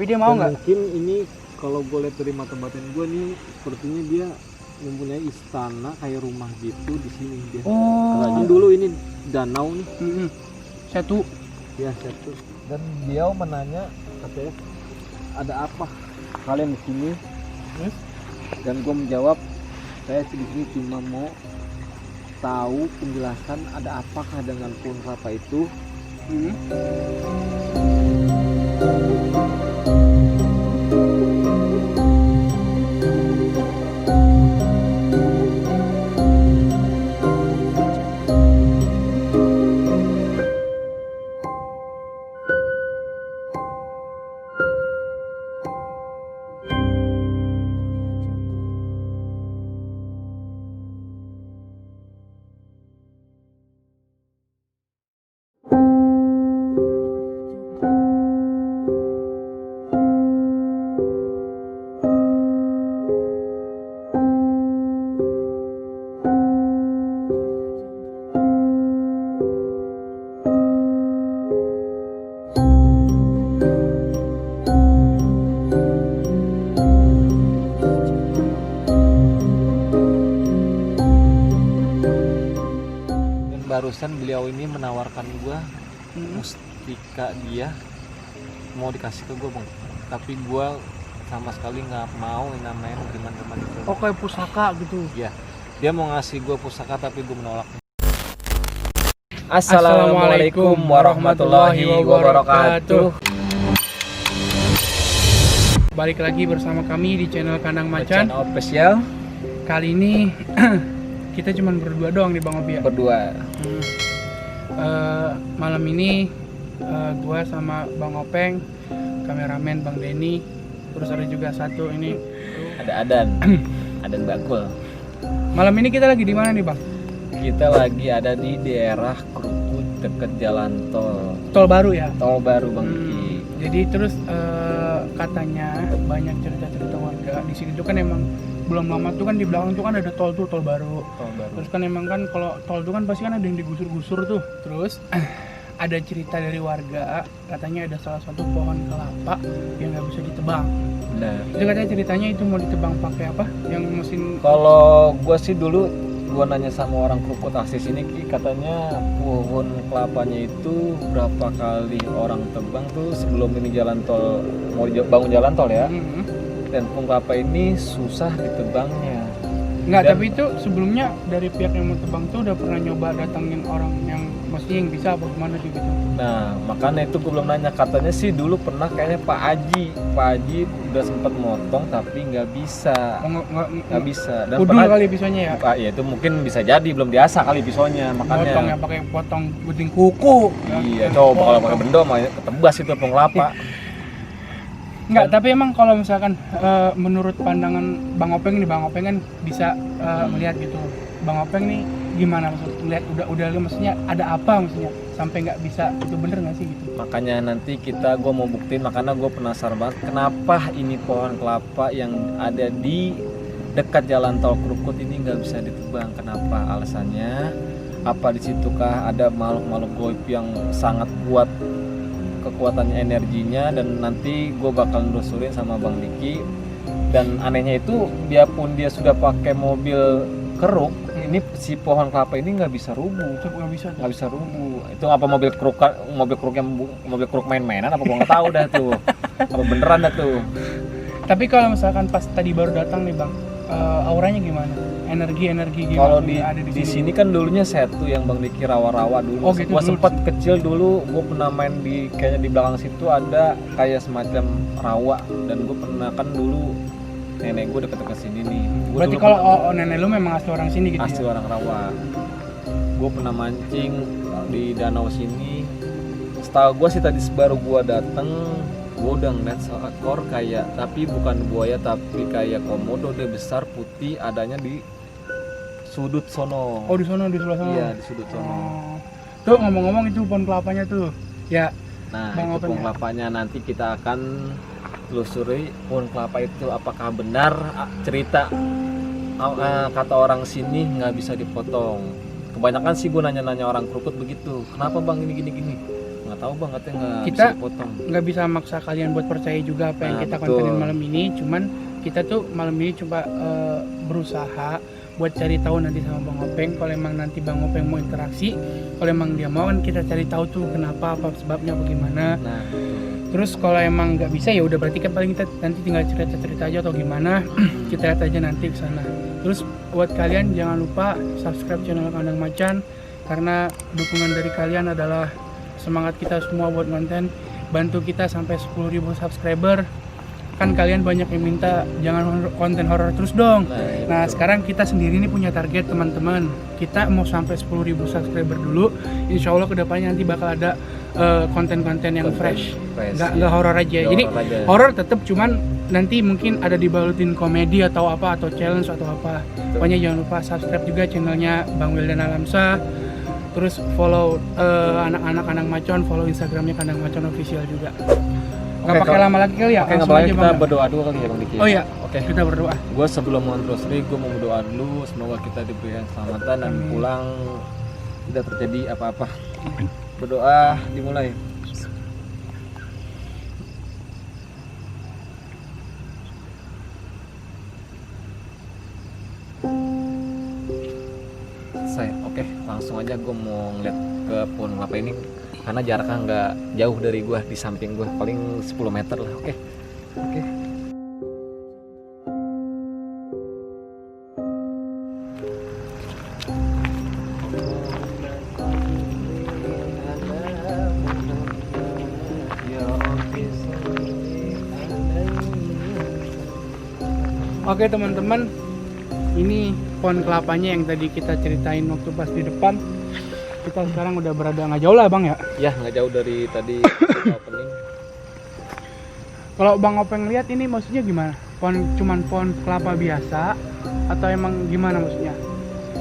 Tapi dia mau nggak? Mungkin ini kalau gue lihat dari mata batin gue nih, sepertinya dia mempunyai istana kayak rumah gitu di sini dia. Kan dulu ini danau nih. Satu. Ya satu. Dan dia menanya katanya ada apa kalian di sini? Dan gue menjawab saya di sini cuma mau tahu penjelasan ada apakah dengan pohon kelapa itu. Barusan beliau ini menawarkan gue mustika dia mau dikasih ke gue bang, tapi gue sama sekali nggak mau yang namanya teman-teman itu. Oh kayak pusaka gitu? Ya, dia mau ngasih gue pusaka tapi gue menolak. Assalamualaikum warahmatullahi wabarakatuh. Balik lagi bersama kami di channel Kandang Macan Official. Kali ini kita cuma berdua doang nih Bang Obi ya? Berdua. Malam ini gua sama Bang Openg, kameramen Bang Denny, terus ada juga satu ini Ada Adan Bakul. Malam ini kita lagi di mana nih Bang? Kita lagi ada di daerah Krukut dekat jalan tol. Tol baru ya? Tol baru Bang. Jadi terus katanya banyak cerita-cerita warga di sini tuh kan emang belum lama tuh kan di belakang tuh kan ada tol tuh, tol baru. Terus kan emang kan kalau tol tuh kan pasti kan ada yang digusur-gusur tuh. Terus ada cerita dari warga katanya ada salah satu pohon kelapa yang nggak bisa ditebang. Benar. Itu katanya ceritanya itu mau ditebang pakai apa? Yang mesin. Kalau gua sih dulu gua nanya sama orang Krukut asli sini katanya pohon kelapanya itu berapa kali orang tebang tuh sebelum ini jalan tol mau bangun jalan tol ya. Dan pohon kelapa ini susah ditebangnya. Enggak, tapi itu sebelumnya dari pihak yang mau tebang tuh udah pernah nyoba datangin orang yang maksudnya yang bisa apa gimana sih gitu. Nah, makanya itu gue belum nanya. Katanya sih dulu pernah kayaknya Pak Haji udah sempat motong tapi nggak bisa. Nggak bisa. Dan Kudul pernah kali pisaunya ya? Ya itu mungkin bisa jadi belum biasa kali pisaunya makanya. Potong yang pakai potong gunting kuku. Iya, coba kalau pakai benda mah ketebas itu pohon kelapa. Enggak, tapi emang kalau misalkan menurut pandangan Bang Openg nih, Bang Openg kan bisa melihat gitu. Bang Openg nih gimana maksud lihat udah maksudnya ada apa maksudnya sampai nggak bisa, itu bener nggak sih gitu? Makanya nanti gue mau buktiin, makanya gue penasaran banget kenapa ini pohon kelapa yang ada di dekat jalan tol Krukut ini nggak bisa ditebang. Kenapa alasannya? Apa di situkah ada makhluk-makhluk gaib yang sangat kuat kekuatannya, energinya, dan nanti gue bakal nelusurin sama Bang Diki. Dan anehnya itu biarpun dia sudah pakai mobil keruk, ini si pohon kelapa ini nggak bisa rubuh. Nggak bisa rubuh. Itu apa mobil keruk main-mainan apa gue nggak tahu dah tuh. Apa beneran dah tuh. Tapi kalau misalkan pas tadi baru datang nih Bang, auranya gimana? Energi gimana? Kalau di sini kan dulunya satu yang Bang Diki rawa-rawa dulu. Oh, gitu, gua sempat kecil dulu, gua pernah main kayaknya di belakang situ ada kayak semacam rawa, dan gua pernah kan dulu nenek gua deket-deket sini nih. Berarti kalau nenek lu memang asli orang sini gitu? Asli orang rawa. Gua pernah mancing di danau sini. Setahu gua sih tadi baru gua dateng, gue udah ngeliat seekor kayak, tapi bukan buaya tapi kayak komodo, dia besar putih, adanya di sudut sono. Oh di sono, di sebelah sana? Iya di sudut sono. Tuh ngomong-ngomong itu pohon kelapanya tuh ya. Nah itu pohon kelapanya nanti kita akan telusuri pohon kelapa itu apakah benar cerita kata orang sini nggak bisa dipotong. Kebanyakan sih gue nanya-nanya orang Krukut begitu, kenapa bang ini gini nggak tahu bang, katanya nggak Kita bisa dipotong. nggak bisa maksa kalian buat percaya juga apa yang Nah, kita betul. kontenin malam ini, cuman kita tuh malam ini coba berusaha buat cari tahu nanti sama Bang Openg. Kalau emang nanti Bang Openg mau interaksi, kalau emang dia mau kan kita cari tahu tuh kenapa, apa sebabnya, bagaimana. Nah, Terus kalau emang nggak bisa ya udah berarti kan paling kita nanti tinggal cerita-cerita aja atau gimana. Kita lihat aja nanti ke sana. Terus buat kalian jangan lupa subscribe channel Kandang Macan, karena dukungan dari kalian adalah semangat kita semua buat konten. Bantu kita sampai 10.000 subscriber. Kan kalian banyak yang minta jangan konten horor terus dong. Nah, sekarang kita sendiri nih punya target teman-teman. Kita mau sampai 10.000 subscriber dulu. Insya Allah kedepannya nanti bakal ada konten-konten yang fresh. Nggak horor aja. Jadi horor tetap, cuman nanti mungkin ada dibalutin komedi atau apa, atau challenge atau apa. Pokoknya jangan lupa subscribe juga channelnya Bang Wildan Alamsa. Terus follow anak-anak Kandang Macan, follow Instagramnya Kandang Macan Official juga. Nggak pakai lama lagi kali ya? Oke, nggak pakai, kita berdoa dulu kali ya Bang Diki. Oh iya, Oke. kita berdoa. Gue sebelum mengontrosri, gue mau berdoa dulu. Semoga kita diberikan keselamatan dan Amin. pulang tidak terjadi apa-apa. Berdoa dimulai. Selesai. Oke, langsung aja gue mau ngeliat ke pohon kelapa ini karena jaraknya nggak jauh dari gue, di samping gue paling 10 meter lah. Oke. Oke teman-teman, ini pohon kelapanya yang tadi kita ceritain waktu pas di depan. Kita sekarang udah berada nggak jauh lah Bang ya. Ya, nggak jauh dari tadi opening. Kalau Bang Openg lihat ini maksudnya gimana? Cuman pohon kelapa biasa atau emang gimana maksudnya?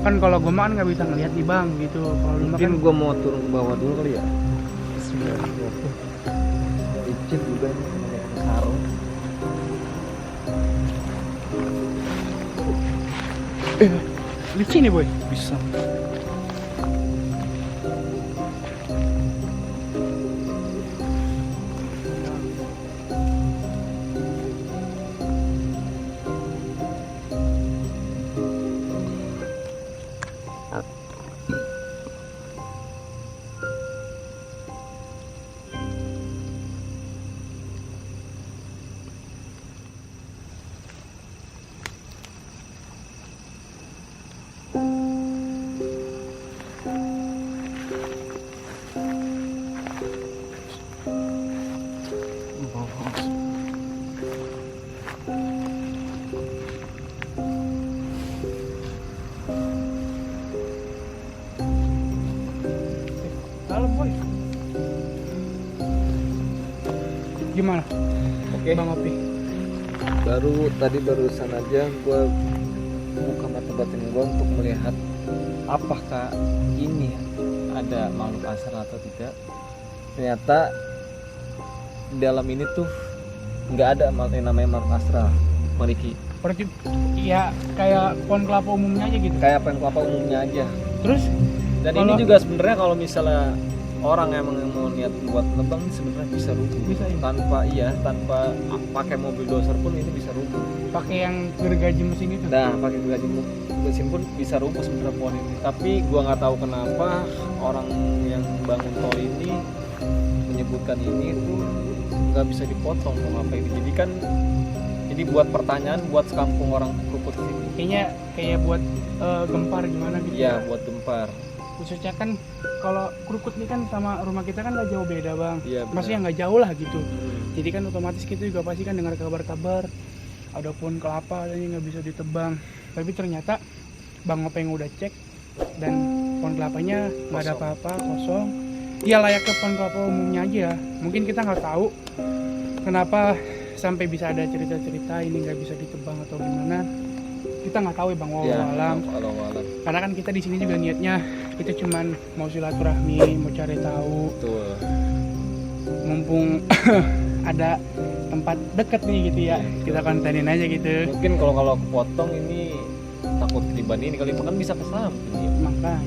Kan kalau gue mah kan nggak bisa ngeliat nih Bang gitu. Kalau lu mah kan Mungkin gue mau turun ke bawah dulu kali ya. Bismillahirrahmanirrahim. Icin juga nih namanya sarung. licin nih boy. Bisa. Dalam boy. Gimana Oke. Bang Opi? Barusan aja gue buka mata batin gue untuk melihat apakah ini ada makhluk astral atau tidak. Ternyata di dalam ini tuh nggak ada yang namanya makhluk astral, Mariki. Berarti ya kayak pohon kelapa umumnya aja gitu. Kayak apa kelapa umumnya aja. Terus Dan Kalau- ini juga sebenarnya kalau misalnya orang emang yang mau niat buat nebang sebenarnya bisa rubuh. Bisa ya? tanpa pakai mobil doser pun ini bisa rubuh. pakai yang gergaji mesin itu. Nah, pakai gergaji mesin pun bisa rubuh sebenarnya pohon ini. Tapi gua nggak tahu kenapa orang yang bangun tol ini menyebutkan ini itu nggak bisa dipotong mau apa ini. Jadi kan ini buat pertanyaan buat sekampung orang Krukut sini. Kayaknya kayak buat gempar gimana gitu. Iya, buat gempar. Khususnya kan kalau Krukut ini kan sama rumah kita kan nggak jauh beda Bang. Iya, benar. Maksudnya nggak jauh lah gitu. Jadi kan otomatis kita juga pasti kan dengar kabar-kabar ada pohon kelapa yang nggak bisa ditebang. Tapi ternyata Bang Openg udah cek dan pohon kelapanya nggak ada apa-apa, kosong. Ya layaknya pohon kelapa umumnya aja. Mungkin kita nggak tahu kenapa sampai bisa ada cerita-cerita ini nggak bisa ditebang atau gimana. Kita nggak tahu ya Bang, Iya, wallahu alam. wallahu alam. Karena kan kita di sini juga niatnya kita cuman mau silaturahmi, mau cari tahu, Betul. mumpung ada tempat deket nih gitu ya, kita kontenin aja gitu. Mungkin kalau kepotong ini takut ketiban ini kali kan bisa kesamping ya. Makanya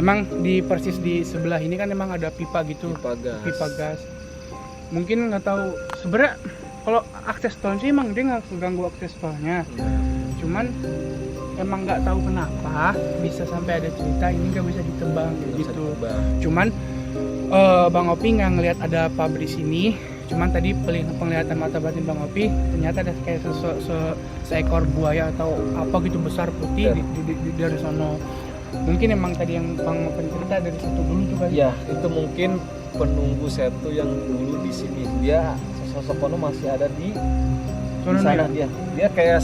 emang di persis di sebelah ini kan emang ada pipa gitu, pipa gas. Mungkin nggak tahu sebenarnya kalau akses tol sih emang dia nggak ganggu akses tolnya. Cuman emang nggak tahu kenapa bisa sampai ada cerita ini nggak bisa ditebang gitu. Cuman Bang Opi nggak ngelihat ada pabrik sini. Cuman tadi penglihatan mata batin Bang Opi ternyata ada kayak seekor buaya atau apa gitu besar putih di dari sana. Mungkin emang tadi yang Bang Opi cerita dari situ dulu juga. Iya, itu mungkin penunggu setu yang dulu di sini. Dia sosok kono masih ada di sana dia. Dia kayak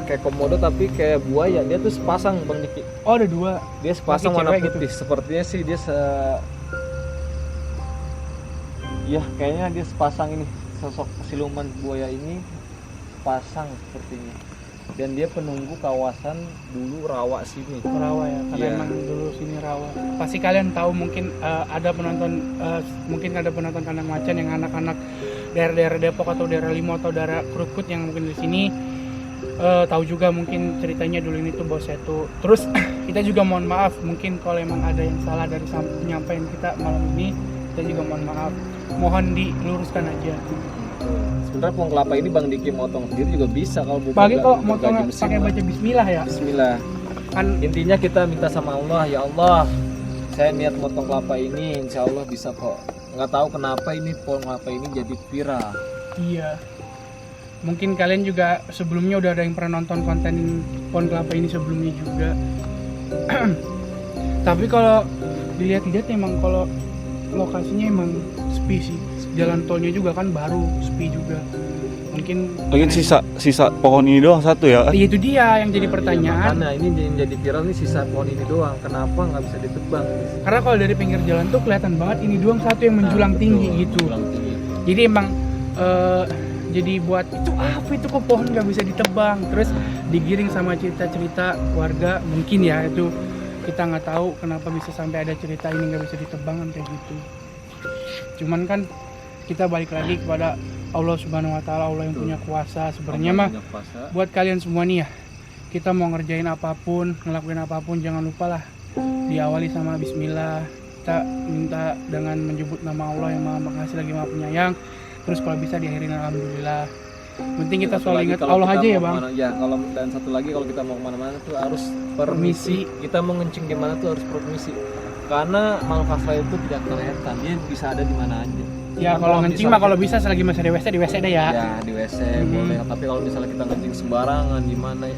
kayak komodo tapi kayak buaya. Dia tuh sepasang Bang Diki. Oh, ada dua. Dia sepasang warna putih. Gitu. Sepertinya sih dia ya kayaknya dia sepasang ini, sosok siluman buaya ini pasang sepertinya. Dan dia penunggu kawasan dulu rawa sini. Rawa ya, karena emang dulu sini rawa. Pasti kalian tahu mungkin ada penonton kandang macan yang anak-anak daerah-daerah Depok atau daerah Limo atau daerah Krukut yang mungkin di sini tahu juga mungkin ceritanya dulu ini tuh bos setu. Terus kita juga mohon maaf mungkin kalau emang ada yang salah dari penyampaian kita malam ini, kita juga mohon maaf. Mohon diluruskan aja. Sebenarnya pohon kelapa ini Bang Diki motong sendiri juga bisa kalau bagi kalau motong pakai baca bismillah ya. Bismillah. Kan intinya kita minta sama Allah, ya Allah, saya niat motong kelapa ini, insya Allah bisa kok. Nggak tahu kenapa ini pohon kelapa ini jadi viral. Iya. Mungkin kalian juga sebelumnya udah ada yang pernah nonton konten pohon kelapa ini sebelumnya juga. Tapi kalau dilihat-lihat emang kalau lokasinya emang sepi sih. Jalan tolnya juga kan baru sepi juga. Mungkin sisa pohon ini doang satu ya. Itu dia yang jadi pertanyaan. Iya, ini yang jadi viral nih sisa pohon ini doang. Kenapa nggak bisa ditebang? Karena kalau dari pinggir jalan tuh kelihatan banget ini doang satu yang menjulang tinggi gitu. Jadi emang jadi buat itu apa itu kok pohon nggak bisa ditebang. Terus digiring sama cerita-cerita warga mungkin ya itu. Kita nggak tahu kenapa bisa sampai ada cerita ini nggak bisa ditebang kan kayak gitu. Cuman kan kita balik lagi kepada Allah Subhanahu Wa Taala, Allah yang punya kuasa. Sebenarnya mah buat kalian semua nih ya, kita mau ngerjain apapun, ngelakuin apapun jangan lupa lah diawali sama Bismillah. Kita minta dengan menyebut nama Allah yang Maha Pengasih lagi Maha Penyayang. Terus kalau bisa diakhirin Alhamdulillah. Penting kita selalu ingat Allah aja ya Bang. Ya kalau dan satu lagi kalau kita mau kemana-mana tuh harus permisi. Kita mau ngencing gimana tuh harus permisi. Karena makhluk astral itu tidak kelihatan, dia bisa ada di mana aja. Ya kalau ngencing mah kalau bisa selagi masih di WC deh ya. Ya di WC boleh. Tapi kalau misalnya kita ngencing sembarangan di mana,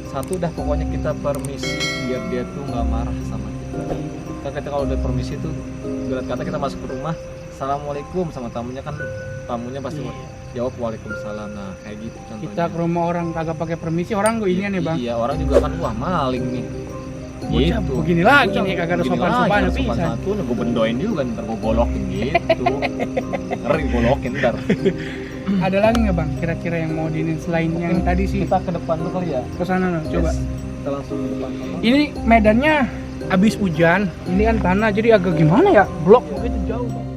satu dah pokoknya kita permisi biar dia tuh nggak marah sama kita. Kita kalau udah permisi tuh berat kata kita masuk ke rumah, assalamualaikum sama tamunya kan tamunya pasti jawab waalaikumsalam. Nah kayak gitu contohnya. Kita ke rumah orang kagak pakai permisi orang gue inian ya Bang. Iya orang juga kan wah maling nih. Gitu. Begini lagi nih kagak ada sopan-sopan tapi satu gue bendoin juga ntar gue golokin gitu. Ngeri golokin ntar. Ada lagi nggak Bang kira-kira yang mau diinin selain yang tadi sih? Kita ke depan dulu kali ya. Ke sana coba. Kita langsung ke depan. Ini medannya habis hujan. Ini kan tanah jadi agak gimana ya? Blok begitu jauh Bang.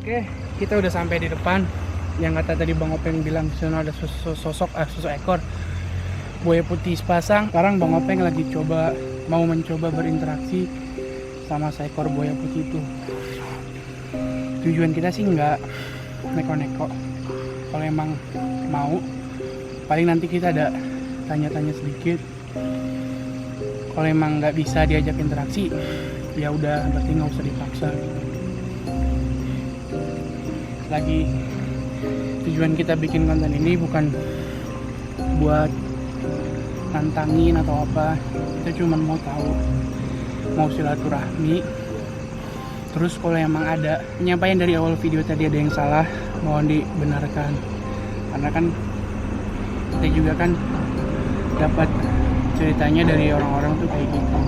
Oke, kita udah sampai di depan. Yang kata tadi Bang Openg bilang di sana ada sosok ekor buaya putih sepasang. Sekarang Bang Openg lagi mau mencoba berinteraksi sama seekor buaya putih itu. Tujuan kita sih nggak neko-neko. Kalau emang mau, paling nanti kita ada tanya-tanya sedikit. Kalau emang nggak bisa diajak interaksi, ya udah berarti nggak usah dipaksa. Lagi tujuan kita bikin konten ini bukan buat nantangin atau apa, kita cuma mau tahu, mau silaturahmi. Terus kalau emang ada penyampaian dari awal video tadi ada yang salah, mohon dibenarkan, karena kan kita juga kan dapat ceritanya dari orang-orang tuh kayak gitu.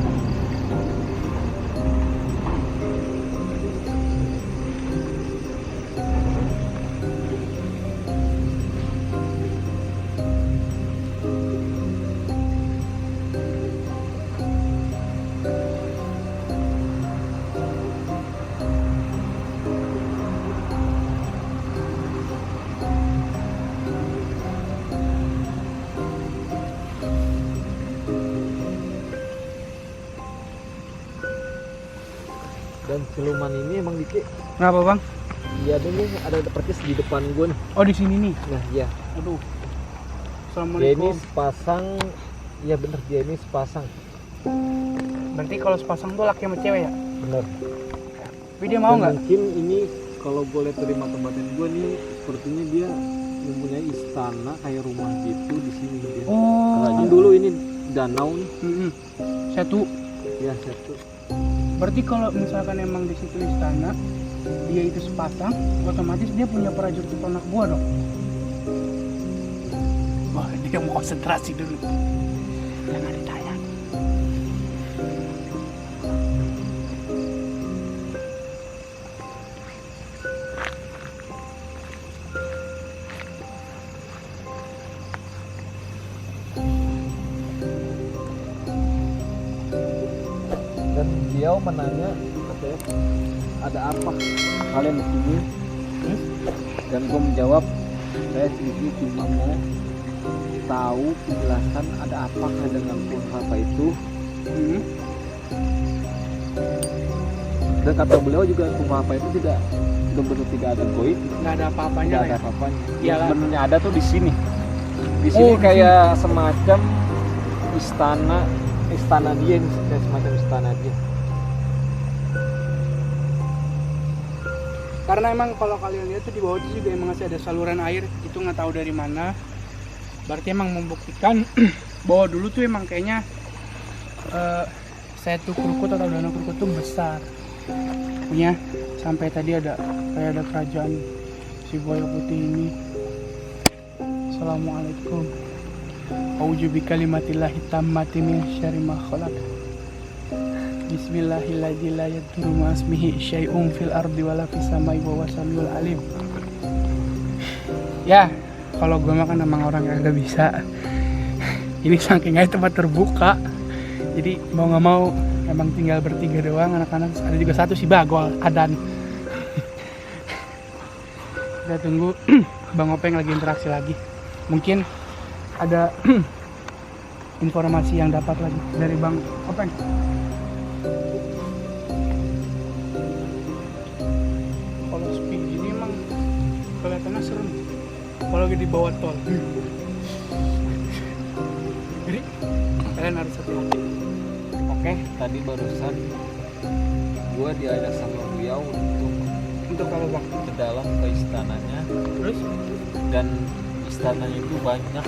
Dan siluman ini emang dikit. Kenapa bang? Iya nih ada percis di depan gue nih. Oh di sini nih. Nah iya. Aduh. Dia ini Assalamualaikum. sepasang. Iya bener dia ini sepasang. Berarti kalau sepasang tuh laki sama cewek ya? Bener. Tapi dia mau Dan nggak? mungkin ini kalau gue lihat dari mata batin gue nih, sepertinya dia mempunyai istana kayak rumah gitu di sini dia. Oh. Karena dulu ini danau nih. Satu. Ya satu. Berarti kalau misalkan emang di situ istana, dia itu sepasang, otomatis dia punya prajurit itu anak buah dong. Wah, dia mau konsentrasi dulu. Jangan ditanya. Dan dia menanya katanya ada apa kalian di sini? Dan gue menjawab saya sendiri cuma mau tahu penjelasan ada apa dengan Punghapa itu. Dan kata beliau juga Punghapa itu tidak benar-benar tidak ada goib, Nggak ada apa-apanya tidak lah ada ya. apa-apanya. Iya Yang lah. sebenarnya ada tuh di sini. Di sini di kayak semacam istana dia ini, kayak semacam istana dia. Karena emang kalau kalian lihat tuh di bawah itu juga emang masih ada saluran air, itu nggak tahu dari mana. Berarti emang membuktikan bahwa dulu tuh emang kayaknya Setu Krukut atau Danau Krukut tuh besar. Punya sampai tadi ada kayak ada kerajaan si buaya putih ini. Assalamualaikum. Auzubi kalimatillahi tammati min syarri ma khalaq. Bismillahirrahmanirrahim. La yadurru ma ismihi syai'un fil ardi wala fis samai wa huwas samiul alim. Ya, kalau gue makan emang orang yang gak bisa. Ini saking aja tempat terbuka. Jadi mau nggak mau emang tinggal bertiga doang, anak-anak. Ada juga satu si Bagol, Adan. Kita tunggu Bang Openg lagi interaksi lagi. Mungkin ada informasi yang dapat lagi dari Bang Openg. Kalau sepi gini emang kelihatannya serem. Kalau lagi di bawah tol. Jadi kalian harus hati-hati. Oke, tadi barusan gue diajak sama beliau Untuk kalau Bang. ke dalam ke istananya, Terus dan istananya itu banyak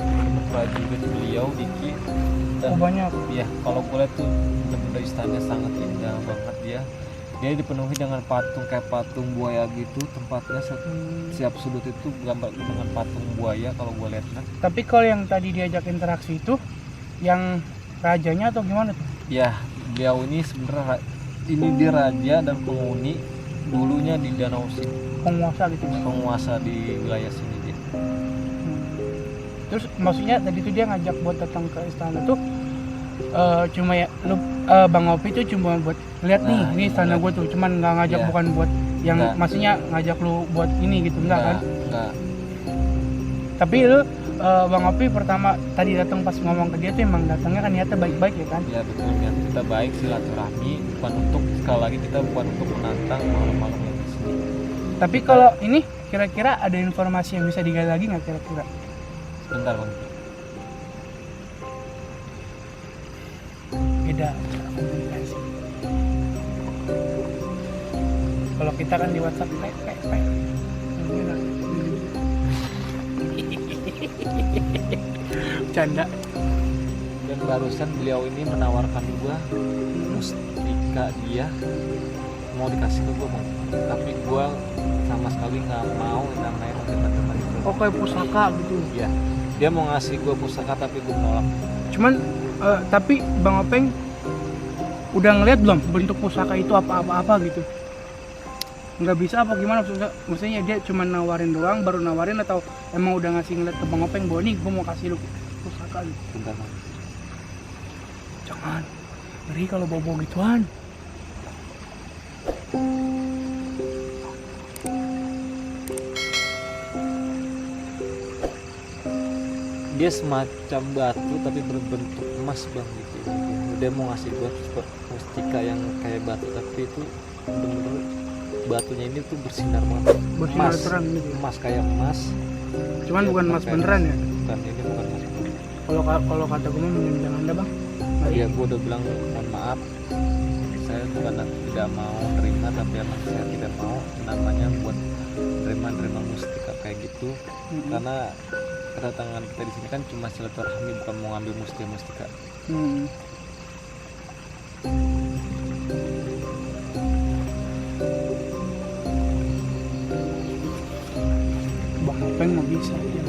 prajurit beliau Diki. Dan banyak. ya kalau gue lihat tuh bener-bener istananya sangat indah banget dia. Dia dipenuhi dengan patung kayak patung buaya gitu, tempatnya setiap sudut itu gambar dengan patung buaya kalau gue lihat. Tapi kalau yang tadi diajak interaksi itu yang rajanya atau gimana tuh? Ya, beliau ini sebenarnya ini dia raja dan penghuni dulunya di danau sini, Penguasa gitu. penguasa di wilayah sini dia. Terus maksudnya tadi tuh dia ngajak buat datang ke istana tuh cuma ya lu Bang Opi tuh cuma buat lihat nih Nah, ini istana lihat. gue tuh, cuman nggak ngajak, Iya. bukan buat yang Nggak. maksudnya ngajak lu buat ini gitu, enggak kan? Enggak. Tapi lu Bang Opi pertama tadi datang pas ngomong ke dia tuh emang datangnya kan niatnya baik-baik ya kan? Ya betul, niat kita baik, silaturahmi, bukan untuk sekali lagi kita bukan untuk menantang malam-malam yang di sini. Tapi kalau ini kira-kira ada informasi yang bisa digali lagi nggak kira-kira? Sebentar bang. Beda cara komunikasi. Kalau kita kan di WhatsApp pek. Canda. Dan barusan beliau ini menawarkan gua mustika dia mau dikasih ke gua bang. Tapi gua sama sekali nggak mau yang namanya teman-teman itu. Oh kayak pusaka gitu. Iya. Dia mau ngasih gua pusaka tapi gua menolak. Cuman tapi Bang Openg udah ngeliat belum bentuk pusaka itu apa gitu? Nggak bisa apa gimana maksudnya dia cuma nawarin doang, baru nawarin atau emang udah ngasih ngeliat ke Bang Openg bahwa nih gue mau kasih lu pusaka gitu? Bentar bang. Jangan, ngeri kalau bawa gituan. Dia semacam batu tapi berbentuk emas bang gitu. Dia mau ngasih gua mustika yang kayak batu tapi itu bener-bener batunya ini tuh bersinar banget. Bersinar Emas. terang gitu ya. Emas kayak emas. Cuman Ya, bukan emas kayak beneran ya. Bukan, ini bukan emas beneran. Kalau kata gue mending jangan dah bang. Ya gue udah bilang mohon maaf, saya bukan tidak mau terima, tapi emang saya tidak mau namanya buat nerima mustika kayak gitu. Karena kedatangan kita di sini kan cuma silaturahmi, bukan mau ngambil mustika. Bang Openg mau bisa ya.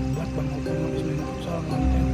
Buat Bang Openg habis main futsal konten.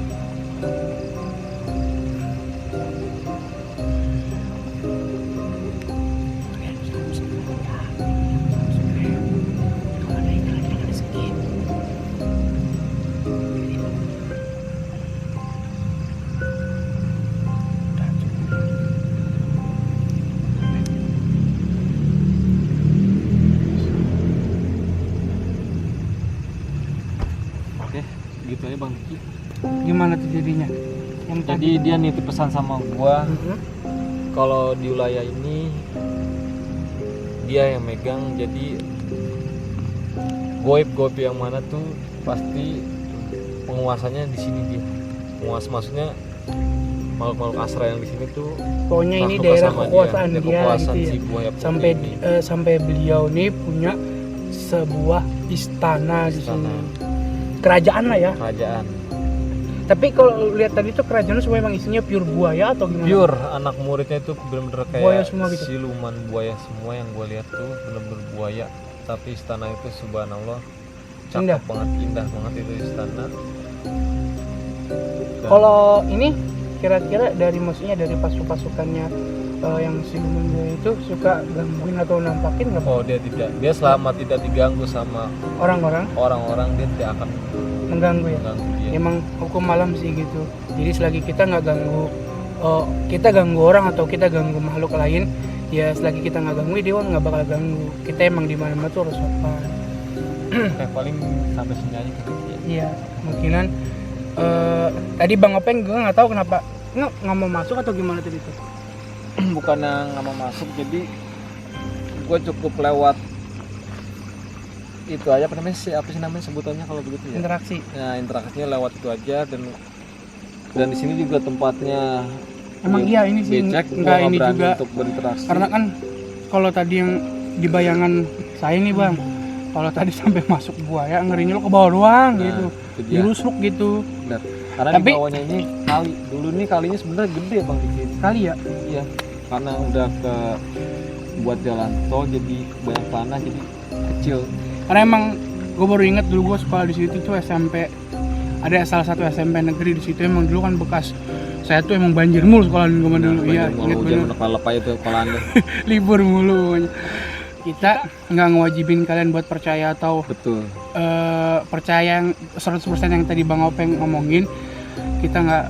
Oke, gitu aja Bang Diki. Gimana tuh jadinya? Yang Jadi dia nitip pesan sama gua, Mhm. kalau di wilayah ini dia yang megang, jadi goib yang mana tuh pasti penguasanya di sini dia. Penguasa maksudnya makhluk asra yang di sini tuh Pokoknya ini takluk daerah sama kekuasaan dia, dia, kekuasaan gitu ya. si buaya putih Sampai ini. sampai beliau nih punya sebuah istana di Istana. sini. Kerajaan lah ya. Kerajaan Tapi kalau lihat tadi tuh kerajaan semua emang isinya pure buaya atau gimana? pure, anak muridnya itu bener-bener kayak Buaya semua gitu? siluman buaya semua yang gue lihat tuh bener-bener buaya. Tapi istana itu subhanallah cakep Indah. banget, indah banget itu istana. Dan Kalau ini kira-kira dari maksudnya dari pasukannya yang siluman buaya itu suka gangguin atau nampakin nggak oh dia tidak, dia selama tidak diganggu sama orang-orang orang-orang dia tidak akan mengganggu ya? mengganggu dia. Emang hukum malam sih gitu. Jadi selagi kita nggak ganggu, kita ganggu orang atau kita ganggu makhluk lain, ya selagi kita nggak ganggu dia nggak bakal ganggu. Kita emang di mana tuh harus sopan. Kayak paling sampai sini aja gitu ya. Iya, kemungkinan tadi Bang Openg gue nggak tahu kenapa nggak mau masuk atau gimana tadi itu. Bukannya nggak mau masuk, jadi gue cukup lewat itu aja, apa sih namanya sebutannya kalau begitu ya. Interaksi. Nah interaksinya lewat itu aja, dan di sini juga tempatnya Emang iya ini sih becek, enggak gua ini berani juga untuk berinteraksi. karena kan kalau tadi yang di bayangan saya nih Bang, kalau tadi sampai masuk buaya ngerinya lo ke bawah doang Nah, gitu, itu dia. dirusuk gitu. Benar. Karena Tapi- di bawahnya ini kali, dulu nih kalinya sebenarnya gede Bang dikit. Kali ya. Iya, karena udah ke buat jalan tol jadi banyak tanah jadi kecil. Karena emang gue baru inget dulu gue sekolah di situ tuh SMP, ada salah satu SMP negeri di situ emang dulu kan bekas saya tuh emang banjir mulu sekolah gue dulu. Iya, inget hujan bener. lepai itu sekolahan deh. Libur mulu. Kita nggak ngewajibin kalian buat percaya atau Betul. percaya yang 100% yang tadi Bang Openg ngomongin. Kita nggak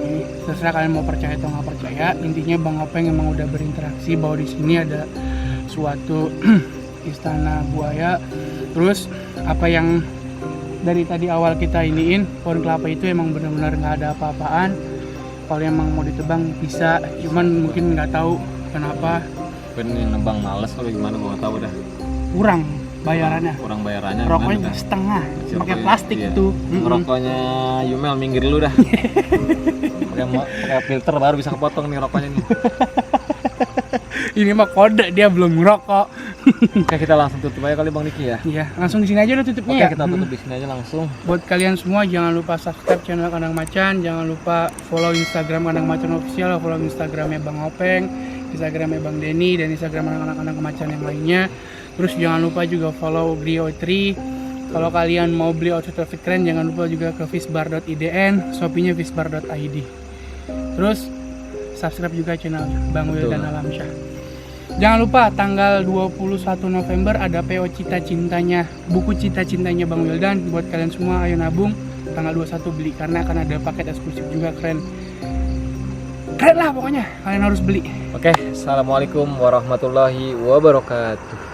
ini, terserah kalian mau percaya atau nggak percaya. Intinya Bang Openg emang udah berinteraksi bahwa di sini ada suatu istana buaya. Terus apa yang dari tadi awal kita iniin, pohon kelapa itu emang benar-benar nggak ada apa-apaan. Kalau emang mau ditebang bisa, cuman mungkin nggak tahu kenapa Pengen nebang males kalau gimana gua nggak tahu dah. kurang bayarannya. Kurang bayarannya. Rokoknya gimana dah? setengah, Si pakai rokoknya, plastik iya. itu. Rokoknya Yumel minggir dulu dah. pakai filter baru bisa kepotong nih rokoknya nih. Ini mah kode dia belum ngerokok. Oke, kita langsung tutup aja kali Bang Diki ya. Iya, langsung di sini aja udah tutupnya Oke, ya. kita tutup di sini aja langsung. Buat kalian semua jangan lupa subscribe channel Kandang Macan, jangan lupa follow Instagram Kandang Macan Official, follow Instagramnya Bang Openg, Instagramnya Bang Denny, dan Instagram anak-anak Macan yang lainnya. Terus jangan lupa juga follow Brio3. Kalau kalian mau beli outfit keren, jangan lupa juga ke fishbar.idn, shopee-nya fishbar.id. Terus subscribe juga channel Bang Betul. Wildan Alamsyah. Jangan lupa tanggal 21 November ada PO Cita Cintanya, buku Cita Cintanya Bang Wildan. Buat kalian semua ayo nabung, tanggal 21 beli karena akan ada paket eksklusif juga keren. Keren lah pokoknya, kalian harus beli. Oke, assalamualaikum warahmatullahi wabarakatuh.